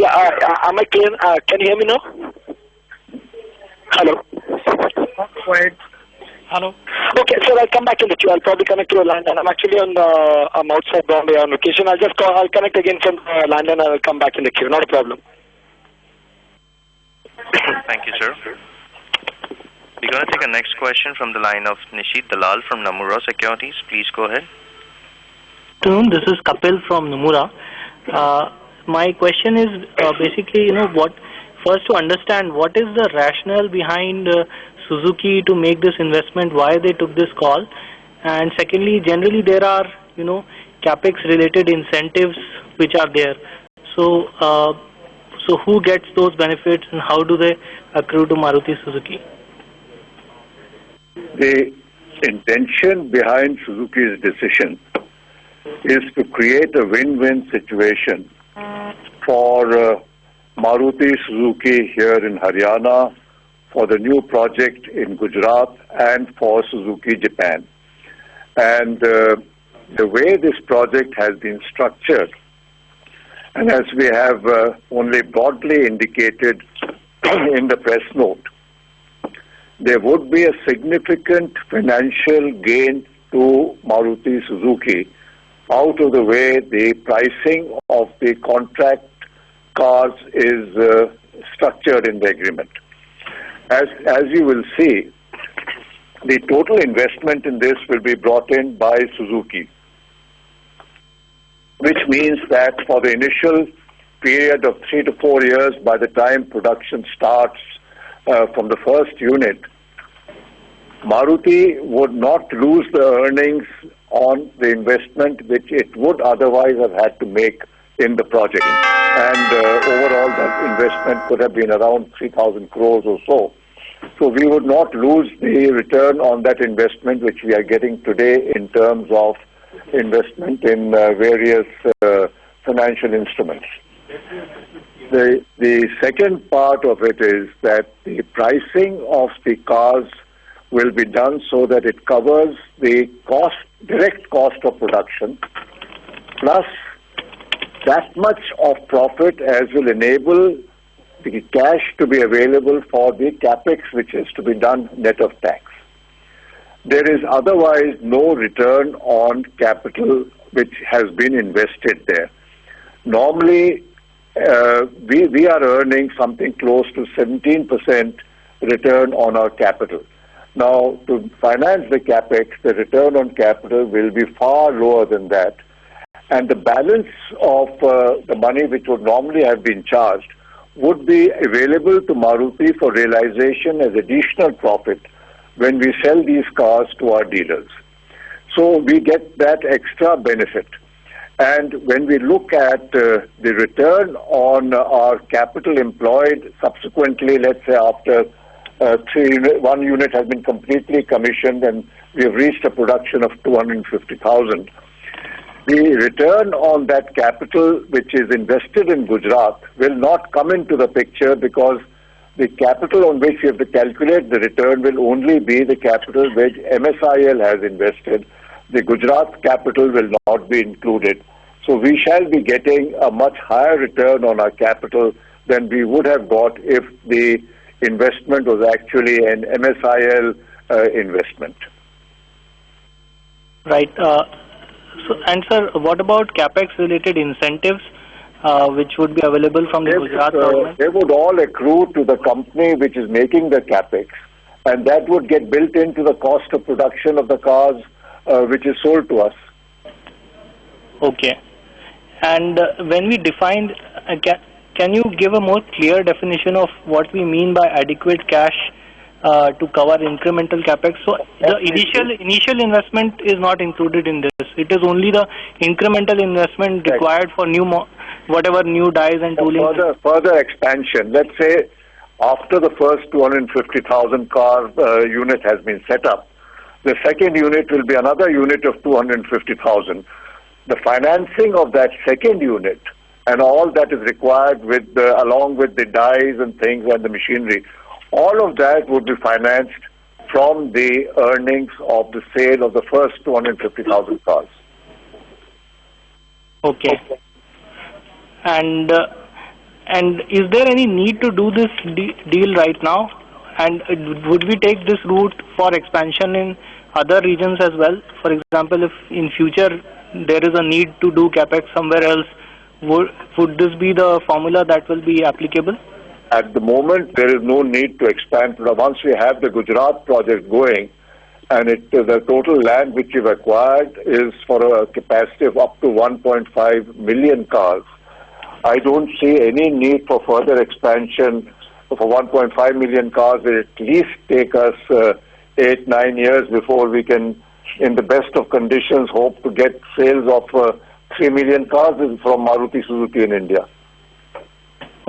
Yeah, am I clear? Can you hear me now? Hello? Not quite. Hello? Okay, so I'll come back in the queue. I'll probably connect to a landline. I'm actually I'm outside Bombay on location. I'll connect again from the landline and I'll come back in the queue. Not a problem. Thank you, sir. We're going to take a next question from the line of Nishit Dalal from Nomura Securities. Please go ahead. Good afternoon. This is Kapil from Nomura. My question is basically, first to understand what is the rationale behind Suzuki to make this investment, why they took this call, and secondly, generally there are, capex related incentives which are there. So who gets those benefits and how do they accrue to Maruti Suzuki? The intention behind Suzuki's decision is to create a win-win situation for Maruti Suzuki here in Haryana, for the new project in Gujarat, and for Suzuki Japan. And the way this project has been structured, and as we have only broadly indicated in the press note, there would be a significant financial gain to Maruti Suzuki out of the way the pricing of the contract cars is structured in the agreement. As you will see, the total investment in this will be brought in by Suzuki, which means that for the initial period of 3 to 4 years, by the time production starts from the first unit, Maruti would not lose the earnings on the investment which it would otherwise have had to make in the project. And overall, that investment could have been around 3,000 crores or so. So we would not lose the return on that investment which we are getting today in terms of investment in various financial instruments. The second part of it is that the pricing of the cars will be done so that it covers the direct cost of production, plus that much of profit as will enable the cash to be available for the capex which is to be done net of tax. There is otherwise no return on capital which has been invested there. Normally, we are earning something close to 17% return on our capital. Now, to finance the capex, the return on capital will be far lower than that. And the balance of the money which would normally have been charged would be available to Maruti for realization as additional profit when we sell these cars to our dealers. So we get that extra benefit. And when we look at the return on our capital employed subsequently, let's say after one unit has been completely commissioned and we have reached a production of 250,000, the return on that capital which is invested in Gujarat will not come into the picture because the capital on which we have to calculate the return will only be the capital which MSIL has invested. The Gujarat capital will not be included. So we shall be getting a much higher return on our capital than we would have got if the investment was actually an MSIL investment. Right. And sir, what about capex related incentives which would be available from the Gujarat government? They would all accrue to the company which is making the capex, and that would get built into the cost of production of the cars which is sold to us. Okay. And when we defined, can you give a more clear definition of what we mean by adequate cash to cover incremental capex? So the initial investment is not included in this. It is only the incremental investment required for whatever new dies and tooling. Further expansion. Let's say after the first 250,000 car unit has been set up, the second unit will be another unit of 250,000. The financing of that second unit and all that is required along with the dies and things and the machinery, all of that would be financed from the earnings of the sale of the first 250,000 cars. Okay. And And is there any need to do this deal right now? And would we take this route for expansion in other regions as well? For example, if in future there is a need to do capex somewhere else, would this be the formula that will be applicable? At the moment, there is no need to expand. Once we have the Gujarat project going, and the total land which we've acquired is for a capacity of up to 1.5 million cars, I don't see any need for further expansion. For 1.5 million cars, it will at least take us 8-9 years before we can, in the best of conditions, hope to get sales of 3 million cars from Maruti Suzuki in India.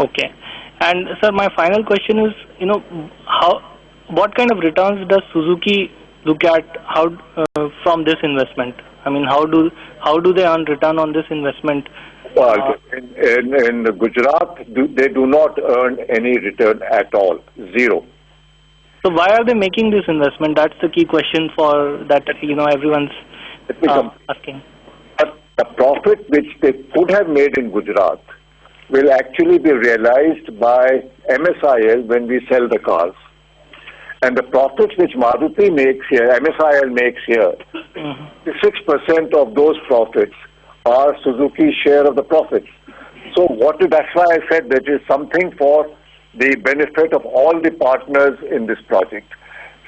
Okay. And sir, my final question is, what kind of returns does Suzuki look at from this investment? I mean, how do they earn return on this investment? Well, in Gujarat, they do not earn any return at all, zero. So why are they making this investment? That's the key question for that everyone's asking. The profit which they could have made in Gujarat will actually be realized by MSIL when we sell the cars. And the profits which Maruti makes here, MSIL makes here, 6% of those profits are Suzuki's share of the profits. So that's why I said that is something for the benefit of all the partners in this project.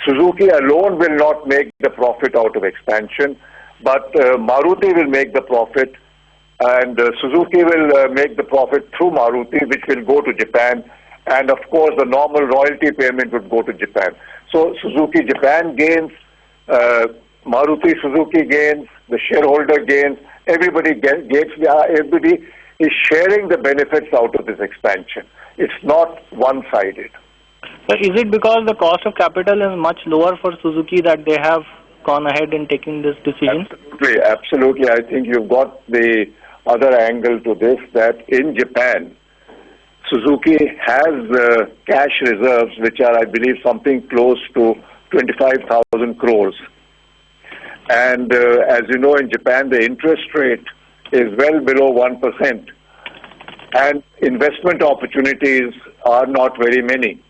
Suzuki alone will not make the profit out of expansion, but Maruti will make the profit, and Suzuki will make the profit through Maruti, which will go to Japan, and of course the normal royalty payment would go to Japan. So Suzuki Japan gains, Maruti Suzuki gains, the shareholder gains, everybody is sharing the benefits out of this expansion. It's not one-sided. So is it because the cost of capital is much lower for Suzuki that they have gone ahead in taking this decision? Absolutely. I think you've got the other angle to this, that in Japan, Suzuki has cash reserves which are, I believe, something close to 25,000 crores. And as you know, in Japan, the interest rate is well below 1%. And investment opportunities are not very many.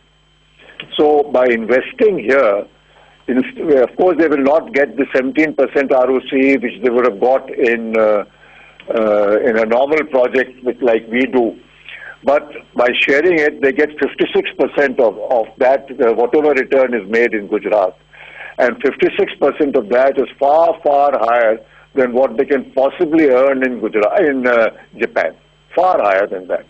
So by investing here, of course, they will not get the 17% ROCE which they would have got in a normal project like we do. But by sharing it, they get 56% of that, whatever return is made in Gujarat. And 56% of that is far, far higher than what they can possibly earn in Japan. Far higher than that.